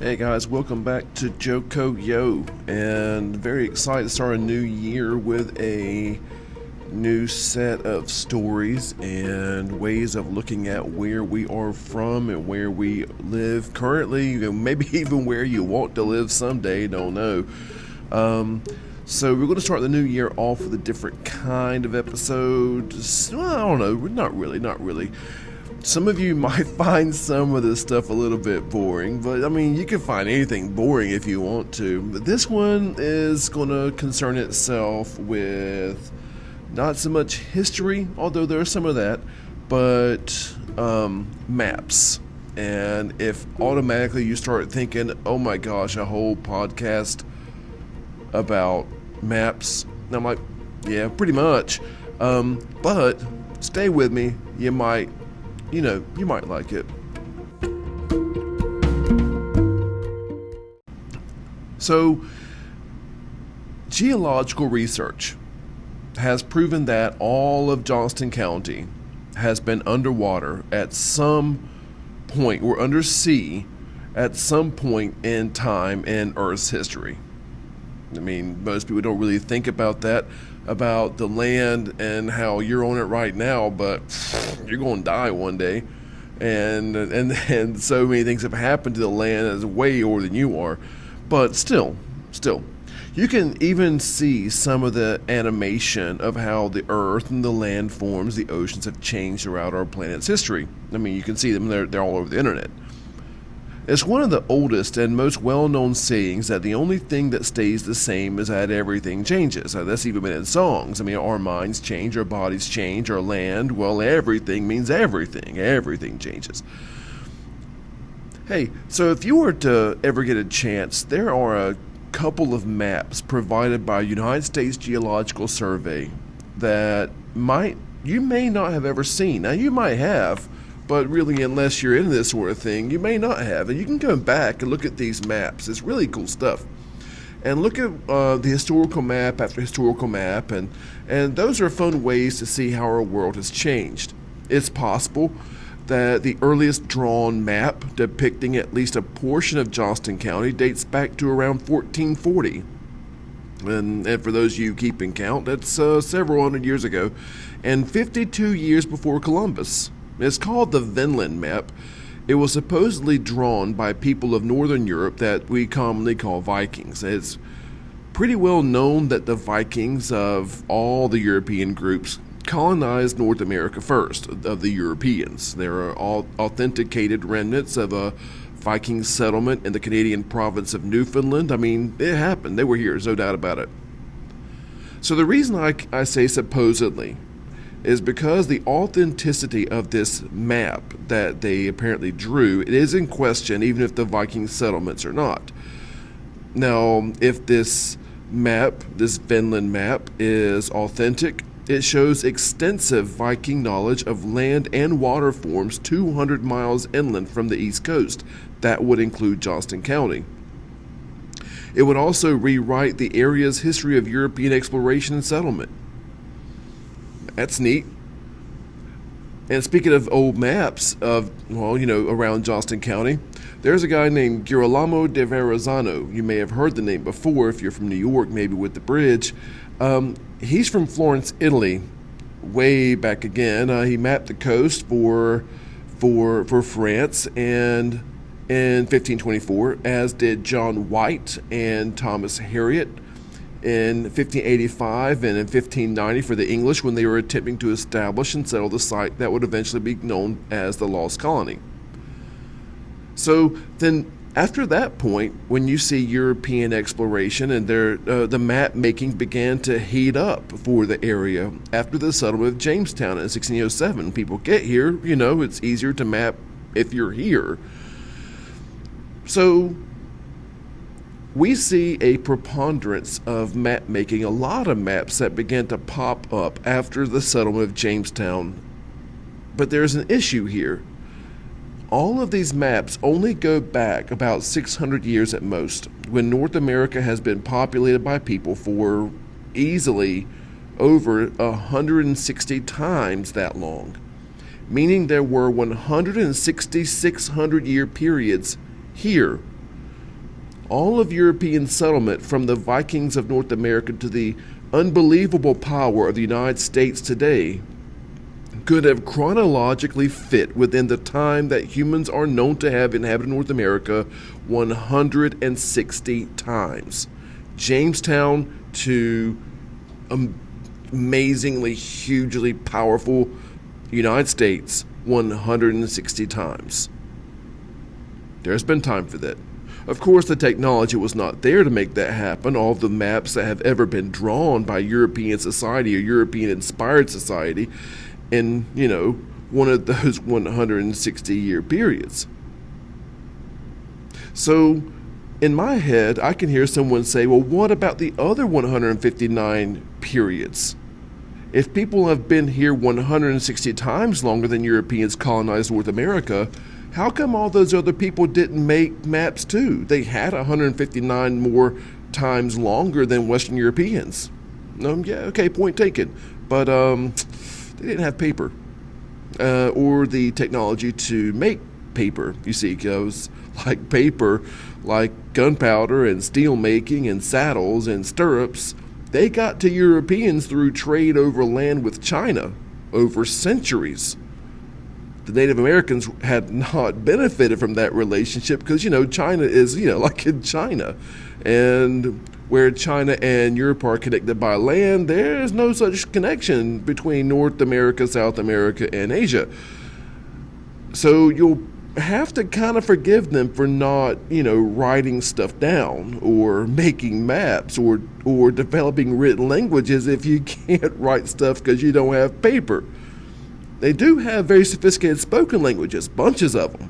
Hey guys, welcome back to Joko Yo, and very excited to start a new year with a new set of stories and ways of looking at where we are from and where we live currently, and maybe even where you want to live someday, don't know. So we're going to start the new year off with a different kind of episode. Well, I don't know, not really. Some of you might find some of this stuff a little bit boring, but I mean, you can find anything boring if you want to. But this one is going to concern itself with not so much history, although there's some of that, but maps. And if automatically you start thinking, oh my gosh, a whole podcast about maps, and I'm like, yeah, pretty much. But stay with me, you might like it. So, geological research has proven that all of Johnston County has been underwater at some point, or under sea at some point in time in Earth's history. I mean, most people don't really think about that, about the land and how you're on it right now, but you're going to die one day. And so many things have happened to the land that's way older than you are. But still, you can even see some of the animation of how the earth and the land forms, the oceans have changed throughout our planet's history. I mean, you can see them, they're all over the internet. It's one of the oldest and most well-known sayings that the only thing that stays the same is that everything changes. That's even been in songs. I mean, our minds change, our bodies change, our land, well, everything means everything. Everything changes. Hey, so if you were to ever get a chance, there are a couple of maps provided by United States Geological Survey that you may not have ever seen. Now, you might have, but really, unless you're into this sort of thing, you may not have. And you can go back and look at these maps. It's really cool stuff. And look at the historical map after historical map, and those are fun ways to see how our world has changed. It's possible that the earliest drawn map depicting at least a portion of Johnston County dates back to around 1440. And for those of you keeping count, that's several hundred years ago, and 52 years before Columbus. It's called the Vinland map. It was supposedly drawn by people of Northern Europe that we commonly call Vikings. It's pretty well known that the Vikings of all the European groups colonized North America first, of the Europeans. There are all authenticated remnants of a Viking settlement in the Canadian province of Newfoundland. I mean, it happened. They were here, there's no doubt about it. So the reason I say supposedly is because the authenticity of this map that they apparently drew, it is in question even if the Viking settlements are not. Now, if this map, this Vinland map, is authentic, it shows extensive Viking knowledge of land and water forms 200 miles inland from the East Coast. That would include Johnston County. It would also rewrite the area's history of European exploration and settlement. That's neat. And speaking of old maps of, around Johnston County, there's a guy named Girolamo de Verrazzano. You may have heard the name before if you're from New York, maybe with the bridge. He's from Florence, Italy, way back again. He mapped the coast for France and in 1524, as did John White and Thomas Harriot in 1585 and in 1590 for the English when they were attempting to establish and settle the site that would eventually be known as the Lost Colony. So then after that point, when you see European exploration and the map making began to heat up for the area after the settlement of Jamestown in 1607. People get here, it's easier to map if you're here. So we see a preponderance of map making, a lot of maps that began to pop up after the settlement of Jamestown. But there's an issue here. All of these maps only go back about 600 years at most, when North America has been populated by people for easily over 160 times that long, meaning there were 166 100-year periods here all of European settlement from the Vikings of North America to the unbelievable power of the United States today could have chronologically fit within the time that humans are known to have inhabited North America 160 times. Jamestown to amazingly, hugely powerful United States 160 times. There's been time for that. Of course, the technology was not there to make that happen. All of the maps that have ever been drawn by European society or European-inspired society in, one of those 160-year periods. So, in my head, I can hear someone say, well, what about the other 159 periods? If people have been here 160 times longer than Europeans colonized North America, how come all those other people didn't make maps too? They had 159 more times longer than Western Europeans. Yeah, okay, point taken. But they didn't have paper or the technology to make paper. You see, goes like paper, like gunpowder and steel making and saddles and stirrups. They got to Europeans through trade over land with China over centuries. The Native Americans had not benefited from that relationship because, China is, like in China. And where China and Europe are connected by land, there's no such connection between North America, South America, and Asia. So you'll have to kind of forgive them for not, writing stuff down or making maps or developing written languages if you can't write stuff because you don't have paper. They do have very sophisticated spoken languages, bunches of them.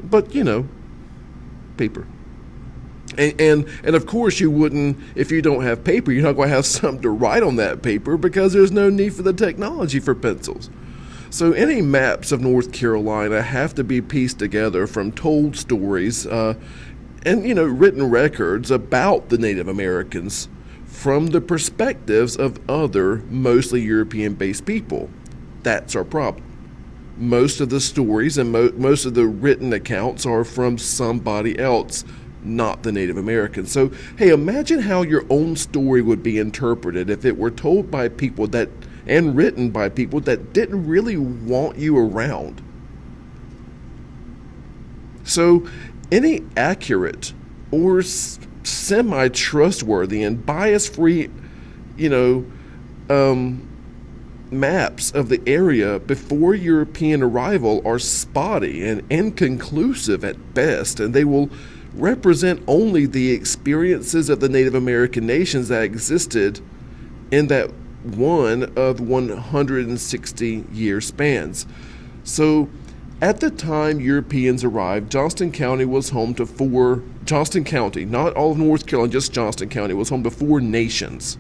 But, paper. And of course you wouldn't, if you don't have paper, you're not going to have something to write on that paper because there's no need for the technology for pencils. So any maps of North Carolina have to be pieced together from told stories and written records about the Native Americans from the perspectives of other, mostly European-based people. That's our problem. Most of the stories and most of the written accounts are from somebody else, not the Native Americans. So, hey, imagine how your own story would be interpreted if it were told by people and written by people that didn't really want you around. So, any accurate or semi-trustworthy and bias-free, maps of the area before European arrival are spotty and inconclusive at best, and they will represent only the experiences of the Native American nations that existed in that one of 160-year spans. So, at the time Europeans arrived, Johnston County, not all of North Carolina, just Johnston County, was home to 4 nations.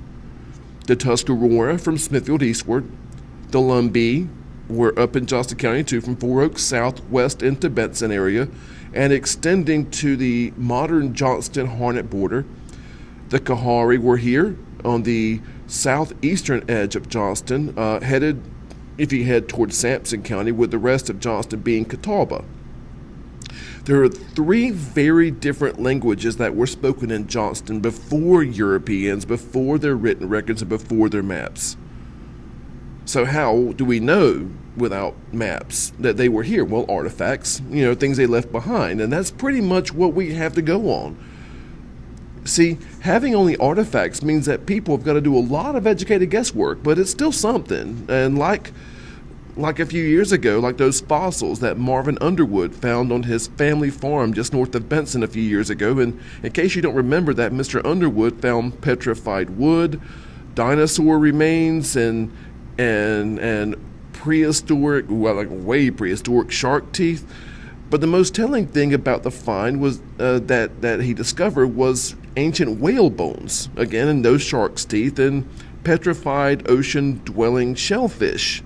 The Tuscarora from Smithfield eastward, the Lumbee were up in Johnston County too, from 4 Oaks southwest into Benson area, and extending to the modern Johnston-Harnett border. The Kahari were here on the southeastern edge of Johnston, headed, if you head towards Sampson County, with the rest of Johnston being Catawba. There are 3 very different languages that were spoken in Johnston before Europeans, before their written records, and before their maps. So how do we know without maps that they were here? Well, artifacts, things they left behind, and that's pretty much what we have to go on. See, having only artifacts means that people have got to do a lot of educated guesswork, but it's still something. And like a few years ago, like those fossils that Marvin Underwood found on his family farm just north of Benson a few years ago. And in case you don't remember that, Mr. Underwood found petrified wood, dinosaur remains, and prehistoric, way prehistoric shark teeth. But the most telling thing about the find was that he discovered was ancient whale bones, again in those shark's teeth, and petrified ocean-dwelling shellfish.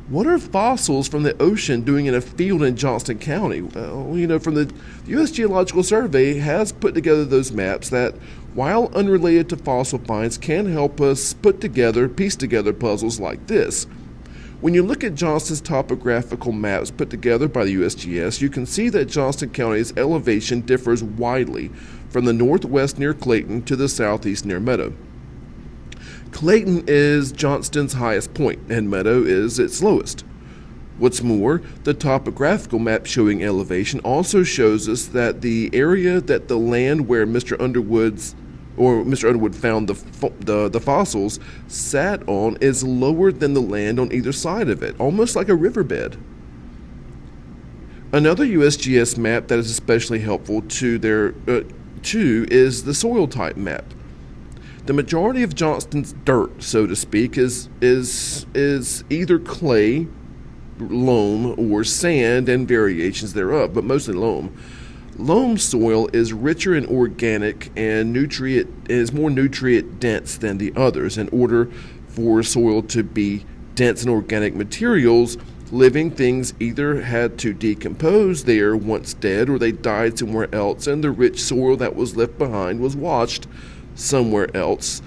What are fossils from the ocean doing in a field in Johnston County? Well, from the U.S. Geological Survey has put together those maps that, while unrelated to fossil finds, can help us piece together puzzles like this. When you look at Johnston's topographical maps put together by the USGS, you can see that Johnston County's elevation differs widely from the northwest near Clayton to the southeast near Meadow. Clayton is Johnston's highest point, and Meadow is its lowest. What's more, the topographical map showing elevation also shows us that the area that the land where Mr. Underwood found the fossils sat on is lower than the land on either side of it, almost like a riverbed. Another USGS map that is especially helpful is the soil type map. The majority of Johnston's dirt, so to speak, is either clay, loam, or sand and variations thereof, but mostly loam. Loam soil is richer in organic and is more nutrient dense than the others. In order for soil to be dense in organic materials, living things either had to decompose there once dead, or they died somewhere else, and the rich soil that was left behind was washed somewhere else,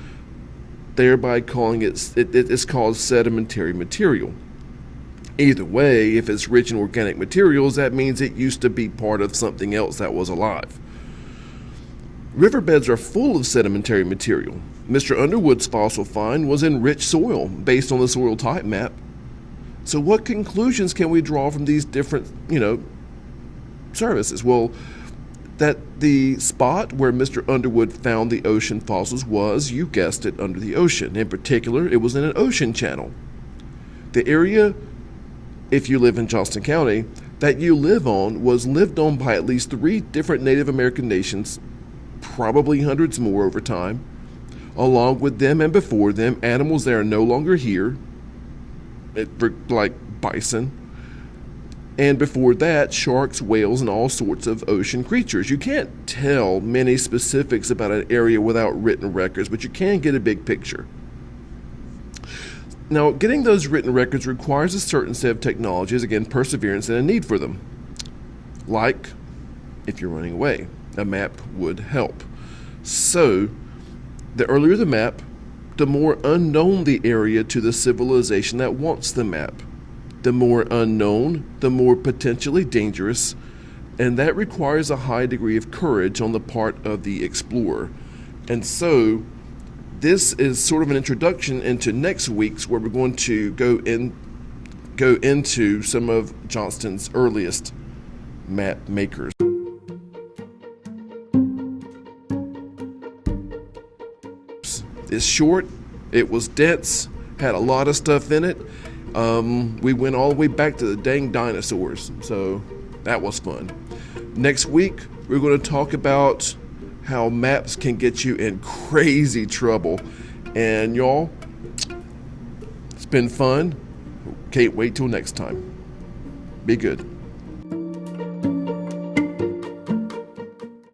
thereby calling it's called sedimentary material. Either way, if it's rich in organic materials, that means it used to be part of something else that was alive. Riverbeds are full of sedimentary material. Mr. Underwood's fossil find was in rich soil based on the soil type map. So what conclusions can we draw from these different, services? Well, that the spot where Mr. Underwood found the ocean fossils was, you guessed it, under the ocean. In particular, it was in an ocean channel. The area, if you live in Johnston County, that you live on was lived on by at least 3 different Native American nations, probably hundreds more over time. Along with them and before them, animals that are no longer here, like bison. And before that, sharks, whales, and all sorts of ocean creatures. You can't tell many specifics about an area without written records, but you can get a big picture. Now, getting those written records requires a certain set of technologies, again, perseverance and a need for them. Like, if you're running away, a map would help. So, the earlier the map, the more unknown the area to the civilization that wants the map. The more unknown, the more potentially dangerous, and that requires a high degree of courage on the part of the explorer. And so, this is sort of an introduction into next week's, where we're going to go into some of Johnston's earliest map makers. It's short, it was dense, had a lot of stuff in it. We went all the way back to the dang dinosaurs, so that was fun. Next week, we're going to talk about how maps can get you in crazy trouble. And y'all, it's been fun. Can't wait till next time. Be good.